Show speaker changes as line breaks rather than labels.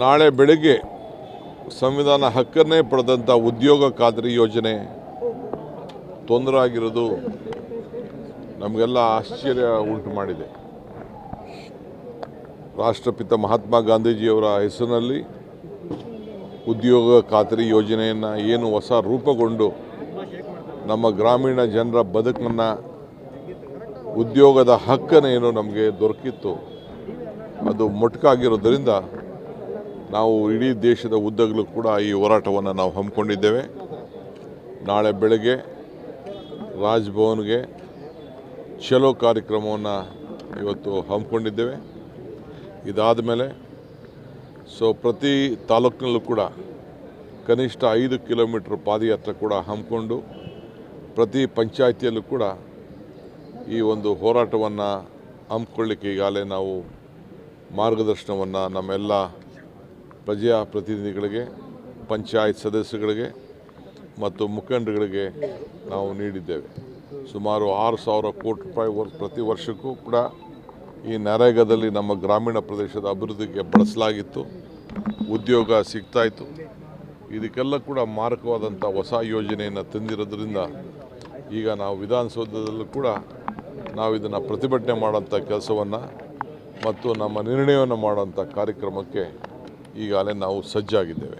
ನಾಳೆ ಬೆಳಗ್ಗೆ ಸಂವಿಧಾನ ಹಕ್ಕನ್ನೇ ಪಡೆದಂಥ ಉದ್ಯೋಗ ಖಾತ್ರಿ ಯೋಜನೆ ತೊಂದರೆ ಆಗಿರೋದು ನಮಗೆಲ್ಲ ಆಶ್ಚರ್ಯ ಉಂಟು ಮಾಡಿದೆ. ರಾಷ್ಟ್ರಪಿತ ಮಹಾತ್ಮ ಗಾಂಧೀಜಿಯವರ ಹೆಸರಿನಲ್ಲಿ ಉದ್ಯೋಗ ಖಾತ್ರಿ ಯೋಜನೆಯನ್ನು ಏನು ಹೊಸ ರೂಪುಗೊಂಡು ನಮ್ಮ ಗ್ರಾಮೀಣ ಜನರ ಬದುಕನ್ನು ಉದ್ಯೋಗದ ಹಕ್ಕನ್ನೇನು ನಮಗೆ ದೊರಕಿತ್ತು ಅದು ಮೊಟಕಾಗಿರೋದರಿಂದ ನಾವು ಇಡೀ ದೇಶದ ಉದ್ದಗಲೂ ಕೂಡ ಈ ಹೋರಾಟವನ್ನು ನಾವು ಹಮ್ಮಿಕೊಂಡಿದ್ದೇವೆ. ನಾಳೆ ಬೆಳಗ್ಗೆ ರಾಜ್ಭವನ್ಗೆ ಚಲೋ ಕಾರ್ಯಕ್ರಮವನ್ನು ಇವತ್ತು ಹಮ್ಮಿಕೊಂಡಿದ್ದೇವೆ. ಇದಾದ ಮೇಲೆ ಪ್ರತಿ ತಾಲೂಕಿನಲ್ಲೂ ಕೂಡ ಕನಿಷ್ಠ 5 ಕಿಲೋಮೀಟರ್ ಪಾದಯಾತ್ರೆ ಕೂಡ ಹಮ್ಮಿಕೊಂಡು ಪ್ರತಿ ಪಂಚಾಯಿತಿಯಲ್ಲೂ ಕೂಡ ಈ ಒಂದು ಹೋರಾಟವನ್ನು ಹಮ್ಮಿಕೊಳ್ಳಿಕ್ಕೆ ಈಗಾಗಲೇ ನಾವು ಮಾರ್ಗದರ್ಶನವನ್ನು ನಮ್ಮೆಲ್ಲ ಪ್ರಜಾಪ್ರತಿನಿಧಿಗಳಿಗೆ, ಪಂಚಾಯತ್ ಸದಸ್ಯಗಳಿಗೆ ಮತ್ತು ಮುಖಂಡರುಗಳಿಗೆ ನಾವು ನೀಡಿದ್ದೇವೆ. ಸುಮಾರು 6,000 ಕೋಟಿ ರೂಪಾಯಿ ಪ್ರತಿ ವರ್ಷಕ್ಕೂ ಕೂಡ ಈ ನರೇಗಾದಲ್ಲಿ ನಮ್ಮ ಗ್ರಾಮೀಣ ಪ್ರದೇಶದ ಅಭಿವೃದ್ಧಿಗೆ ಬಳಸಲಾಗಿತ್ತು. ಉದ್ಯೋಗ ಸಿಗ್ತಾಯಿತ್ತು. ಇದಕ್ಕೆಲ್ಲ ಕೂಡ ಮಾರಕವಾದಂಥ ಹೊಸ ಯೋಜನೆಯನ್ನು ತಂದಿರೋದ್ರಿಂದ ಈಗ ನಾವು ವಿಧಾನಸೌಧದಲ್ಲೂ ಕೂಡ ನಾವು ಇದನ್ನು ಪ್ರತಿಭಟನೆ ಮಾಡೋಂಥ ಕೆಲಸವನ್ನು ಮತ್ತು ನಮ್ಮ ನಿರ್ಣಯವನ್ನು ಮಾಡೋಂಥ ಕಾರ್ಯಕ್ರಮಕ್ಕೆ ಈಗಾಗಲೇ ನಾವು ಸಜ್ಜಾಗಿದ್ದೇವೆ.